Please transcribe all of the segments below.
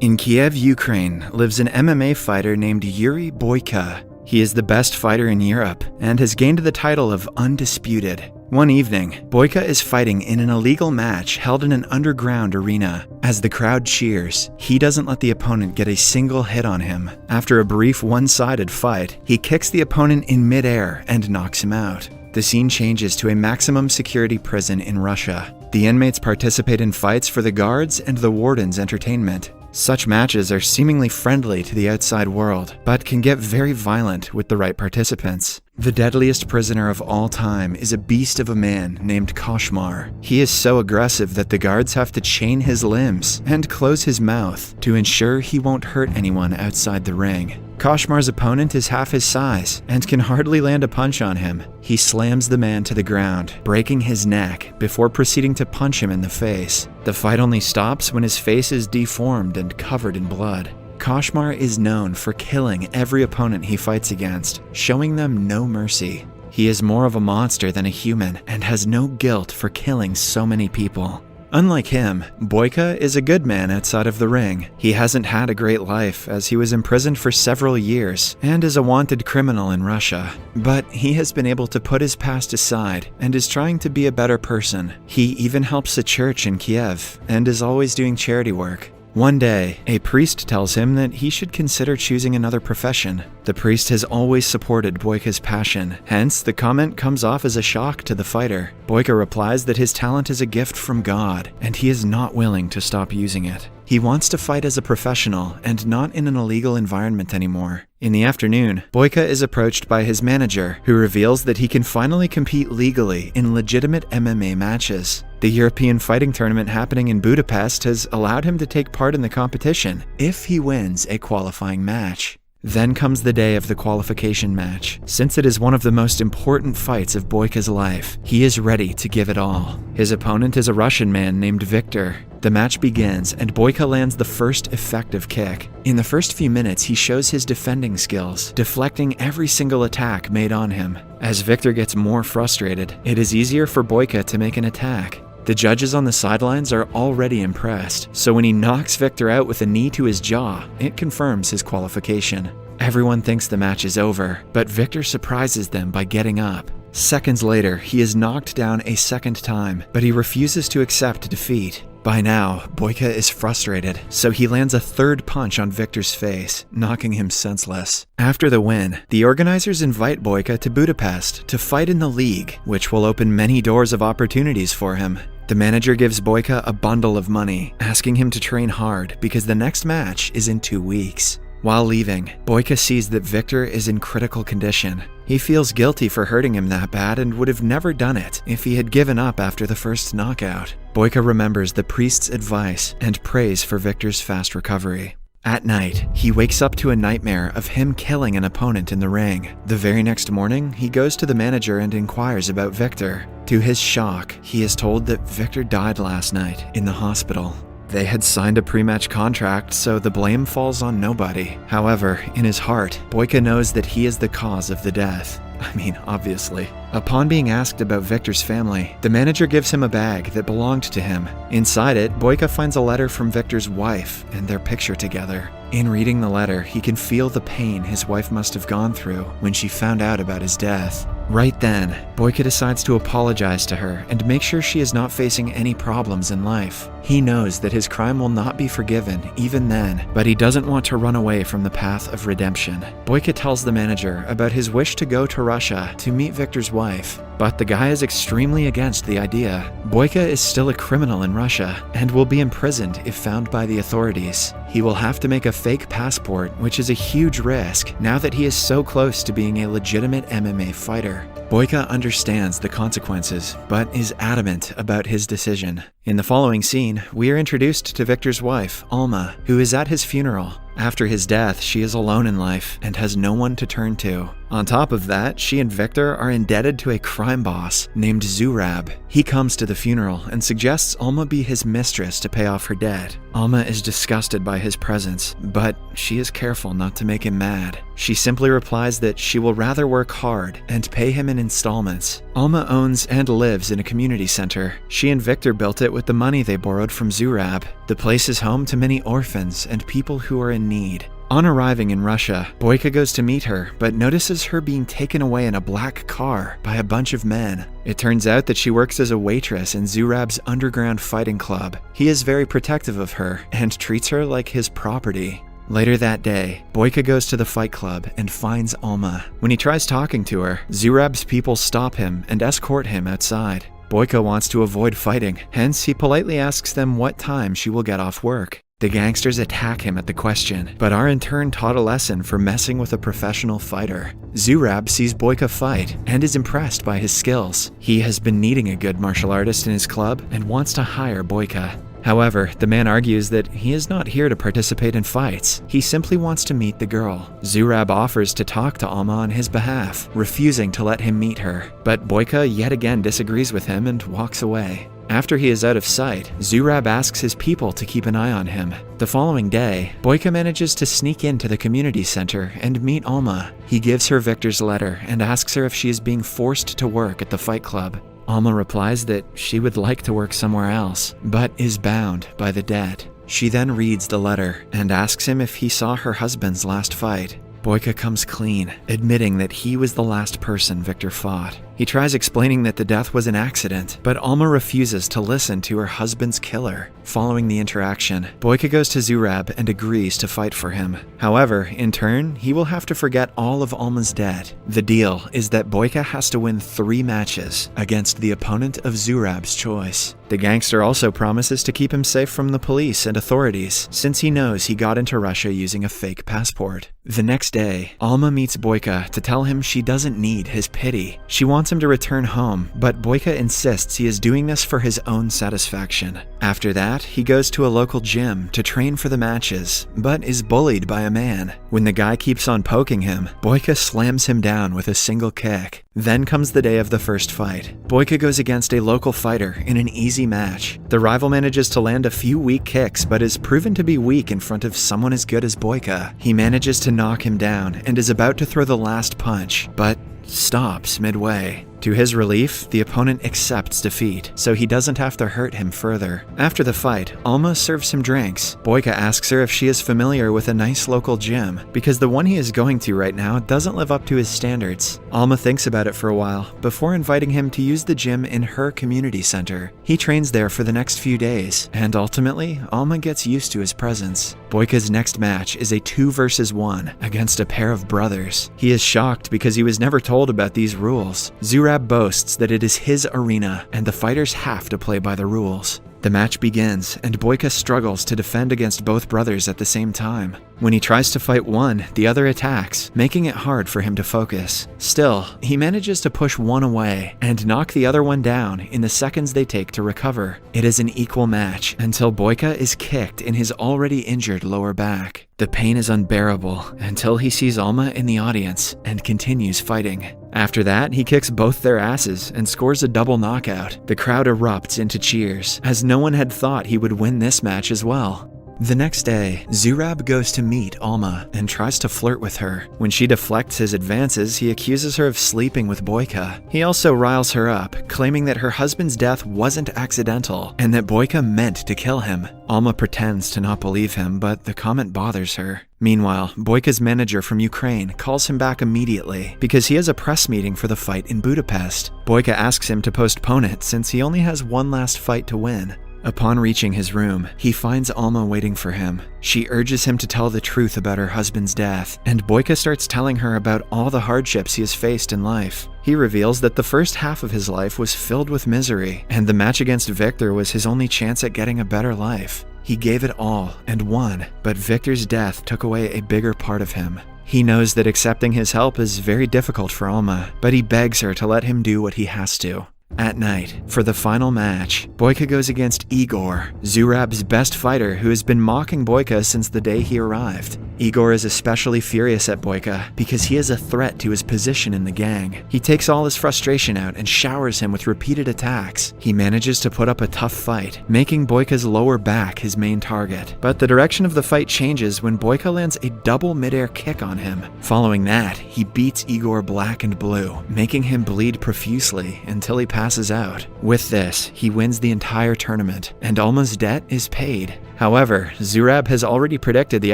In Kiev, Ukraine, lives an MMA fighter named Yuri Boyka. He is the best fighter in Europe and has gained the title of Undisputed. One evening, Boyka is fighting in an illegal match held in an underground arena. As the crowd cheers, he doesn't let the opponent get a single hit on him. After a brief one-sided fight, he kicks the opponent in midair and knocks him out. The scene changes to a maximum security prison in Russia. The inmates participate in fights for the guards and the warden's entertainment. Such matches are seemingly friendly to the outside world, but can get very violent with the right participants. The deadliest prisoner of all time is a beast of a man named Koshmar. He is so aggressive that the guards have to chain his limbs and close his mouth to ensure he won't hurt anyone outside the ring. Koshmar's opponent is half his size and can hardly land a punch on him. He slams the man to the ground, breaking his neck before proceeding to punch him in the face. The fight only stops when his face is deformed and covered in blood. Koshmar is known for killing every opponent he fights against, showing them no mercy. He is more of a monster than a human and has no guilt for killing so many people. Unlike him, Boyka is a good man outside of the ring. He hasn't had a great life as he was imprisoned for several years and is a wanted criminal in Russia. But he has been able to put his past aside and is trying to be a better person. He even helps a church in Kiev and is always doing charity work. One day, a priest tells him that he should consider choosing another profession. The priest has always supported Boyka's passion, hence the comment comes off as a shock to the fighter. Boyka replies that his talent is a gift from God, and he is not willing to stop using it. He wants to fight as a professional and not in an illegal environment anymore. In the afternoon, Boyka is approached by his manager, who reveals that he can finally compete legally in legitimate MMA matches. The European fighting tournament happening in Budapest has allowed him to take part in the competition if he wins a qualifying match. Then comes the day of the qualification match. Since it is one of the most important fights of Boyka's life, he is ready to give it all. His opponent is a Russian man named Victor. The match begins and Boyka lands the first effective kick. In the first few minutes, he shows his defending skills, deflecting every single attack made on him. As Victor gets more frustrated, it is easier for Boyka to make an attack. The judges on the sidelines are already impressed, so when he knocks Victor out with a knee to his jaw, it confirms his qualification. Everyone thinks the match is over, but Victor surprises them by getting up. Seconds later, he is knocked down a second time, but he refuses to accept defeat. By now, Boyka is frustrated, so he lands a third punch on Victor's face, knocking him senseless. After the win, the organizers invite Boyka to Budapest to fight in the league, which will open many doors of opportunities for him. The manager gives Boyka a bundle of money, asking him to train hard because the next match is in 2 weeks. While leaving, Boyka sees that Victor is in critical condition. He feels guilty for hurting him that bad and would have never done it if he had given up after the first knockout. Boyka remembers the priest's advice and prays for Victor's fast recovery. At night, he wakes up to a nightmare of him killing an opponent in the ring. The very next morning, he goes to the manager and inquires about Victor. To his shock, he is told that Victor died last night in the hospital. They had signed a pre-match contract, so the blame falls on nobody. However, in his heart, Boyka knows that he is the cause of the death. I mean, obviously. Upon being asked about Victor's family, the manager gives him a bag that belonged to him. Inside it, Boyka finds a letter from Victor's wife and their picture together. In reading the letter, he can feel the pain his wife must have gone through when she found out about his death. Right then, Boyka decides to apologize to her and make sure she is not facing any problems in life. He knows that his crime will not be forgiven even then, but he doesn't want to run away from the path of redemption. Boyka tells the manager about his wish to go to Russia to meet Victor's wife, but the guy is extremely against the idea. Boyka is still a criminal in Russia and will be imprisoned if found by the authorities. He will have to make a fake passport, which is a huge risk now that he is so close to being a legitimate MMA fighter. Boyka understands the consequences, but is adamant about his decision. In the following scene, we are introduced to Victor's wife, Alma, who is at his funeral. After his death, she is alone in life and has no one to turn to. On top of that, she and Victor are indebted to a crime boss named Zurab. He comes to the funeral and suggests Alma be his mistress to pay off her debt. Alma is disgusted by his presence, but she is careful not to make him mad. She simply replies that she will rather work hard and pay him in installments. Alma owns and lives in a community center. She and Victor built it with the money they borrowed from Zurab. The place is home to many orphans and people who are in need. On arriving in Russia, Boyka goes to meet her, but notices her being taken away in a black car by a bunch of men. It turns out that she works as a waitress in Zurab's underground fighting club. He is very protective of her and treats her like his property. Later that day, Boyka goes to the fight club and finds Alma. When he tries talking to her, Zurab's people stop him and escort him outside. Boyka wants to avoid fighting, hence he politely asks them what time she will get off work. The gangsters attack him at the question, but are in turn taught a lesson for messing with a professional fighter. Zurab sees Boyka fight and is impressed by his skills. He has been needing a good martial artist in his club and wants to hire Boyka. However, the man argues that he is not here to participate in fights. He simply wants to meet the girl. Zurab offers to talk to Alma on his behalf, refusing to let him meet her. But Boyka yet again disagrees with him and walks away. After he is out of sight, Zurab asks his people to keep an eye on him. The following day, Boyka manages to sneak into the community center and meet Alma. He gives her Victor's letter and asks her if she is being forced to work at the fight club. Alma replies that she would like to work somewhere else, but is bound by the debt. She then reads the letter and asks him if he saw her husband's last fight. Boyka comes clean, admitting that he was the last person Victor fought. He tries explaining that the death was an accident, but Alma refuses to listen to her husband's killer. Following the interaction, Boyka goes to Zurab and agrees to fight for him. However, in turn, he will have to forget all of Alma's debt. The deal is that Boyka has to win 3 matches against the opponent of Zurab's choice. The gangster also promises to keep him safe from the police and authorities, since he knows he got into Russia using a fake passport. The next day, Alma meets Boyka to tell him she doesn't need his pity. She wants him to return home, but Boyka insists he is doing this for his own satisfaction. After that, he goes to a local gym to train for the matches, but is bullied by a man. When the guy keeps on poking him, Boyka slams him down with a single kick. Then comes the day of the first fight. Boyka goes against a local fighter in an easy match. The rival manages to land a few weak kicks, but is proven to be weak in front of someone as good as Boyka. He manages to knock him down and is about to throw the last punch, but stops midway. To his relief, the opponent accepts defeat, so he doesn't have to hurt him further. After the fight, Alma serves him drinks. Boyka asks her if she is familiar with a nice local gym, because the one he is going to right now doesn't live up to his standards. Alma thinks about it for a while, before inviting him to use the gym in her community center. He trains there for the next few days, and ultimately, Alma gets used to his presence. Boyka's next match is a 2 versus 1 against a pair of brothers. He is shocked because he was never told about these rules. Zurab boasts that it is his arena, and the fighters have to play by the rules. The match begins, and Boyka struggles to defend against both brothers at the same time. When he tries to fight one, the other attacks, making it hard for him to focus. Still, he manages to push one away and knock the other one down in the seconds they take to recover. It is an equal match until Boyka is kicked in his already injured lower back. The pain is unbearable until he sees Alma in the audience and continues fighting. After that, he kicks both their asses and scores a double knockout. The crowd erupts into cheers, as no one had thought he would win this match as well. The next day, Zurab goes to meet Alma and tries to flirt with her. When she deflects his advances, he accuses her of sleeping with Boyka. He also riles her up, claiming that her husband's death wasn't accidental and that Boyka meant to kill him. Alma pretends to not believe him, but the comment bothers her. Meanwhile, Boyka's manager from Ukraine calls him back immediately because he has a press meeting for the fight in Budapest. Boyka asks him to postpone it since he only has one last fight to win. Upon reaching his room, he finds Alma waiting for him. She urges him to tell the truth about her husband's death, and Boyka starts telling her about all the hardships he has faced in life. He reveals that the first half of his life was filled with misery, and the match against Victor was his only chance at getting a better life. He gave it all and won, but Victor's death took away a bigger part of him. He knows that accepting his help is very difficult for Alma, but he begs her to let him do what he has to. At night, for the final match, Boyka goes against Igor, Zurab's best fighter who has been mocking Boyka since the day he arrived. Igor is especially furious at Boyka because he is a threat to his position in the gang. He takes all his frustration out and showers him with repeated attacks. He manages to put up a tough fight, making Boyka's lower back his main target. But the direction of the fight changes when Boyka lands a double midair kick on him. Following that, he beats Igor black and blue, making him bleed profusely until he passes out. With this, he wins the entire tournament, and Alma's debt is paid. However, Zurab has already predicted the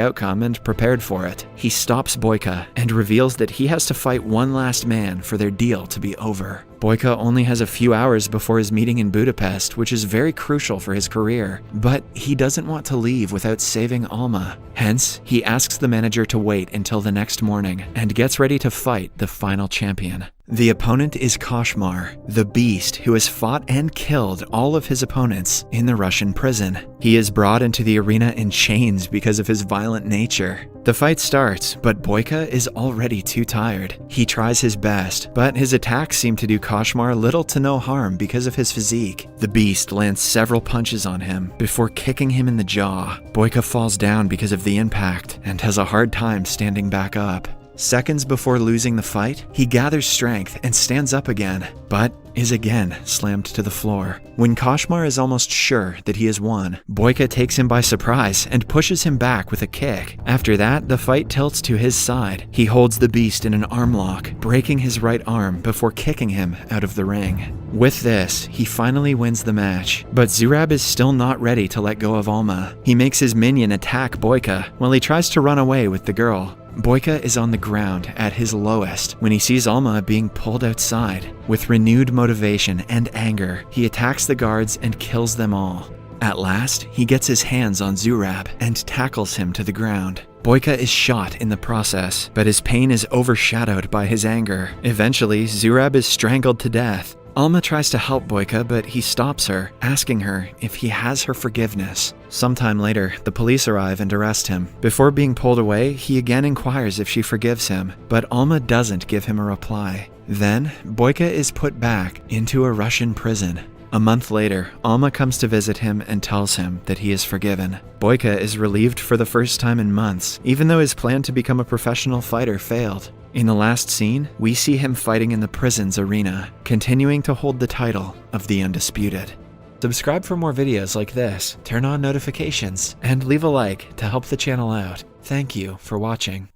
outcome and prepared for it. He stops Boyka and reveals that he has to fight one last man for their deal to be over. Boyka only has a few hours before his meeting in Budapest, which is very crucial for his career, but he doesn't want to leave without saving Alma. Hence, he asks the manager to wait until the next morning and gets ready to fight the final champion. The opponent is Koshmar, the beast who has fought and killed all of his opponents in the Russian prison. He is brought into the arena in chains because of his violent nature. The fight starts, but Boyka is already too tired. He tries his best, but his attacks seem to do Koshmar little to no harm because of his physique. The beast lands several punches on him before kicking him in the jaw. Boyka falls down because of the impact and has a hard time standing back up. Seconds before losing the fight, he gathers strength and stands up again, but is again slammed to the floor. When Koshmar is almost sure that he has won, Boyka takes him by surprise and pushes him back with a kick. After that, the fight tilts to his side. He holds the beast in an arm lock, breaking his right arm before kicking him out of the ring. With this, he finally wins the match, but Zurab is still not ready to let go of Alma. He makes his minion attack Boyka while he tries to run away with the girl. Boyka is on the ground at his lowest when he sees Alma being pulled outside. With renewed motivation and anger, he attacks the guards and kills them all. At last, he gets his hands on Zurab and tackles him to the ground. Boyka is shot in the process, but his pain is overshadowed by his anger. Eventually, Zurab is strangled to death. Alma tries to help Boyka, but he stops her, asking her if he has her forgiveness. Sometime later, the police arrive and arrest him. Before being pulled away, he again inquires if she forgives him, but Alma doesn't give him a reply. Then, Boyka is put back into a Russian prison. A month later, Alma comes to visit him and tells him that he is forgiven. Boyka is relieved for the first time in months, even though his plan to become a professional fighter failed. In the last scene, we see him fighting in the prison's arena, continuing to hold the title of the Undisputed. Subscribe for more videos like this, turn on notifications, and leave a like to help the channel out. Thank you for watching.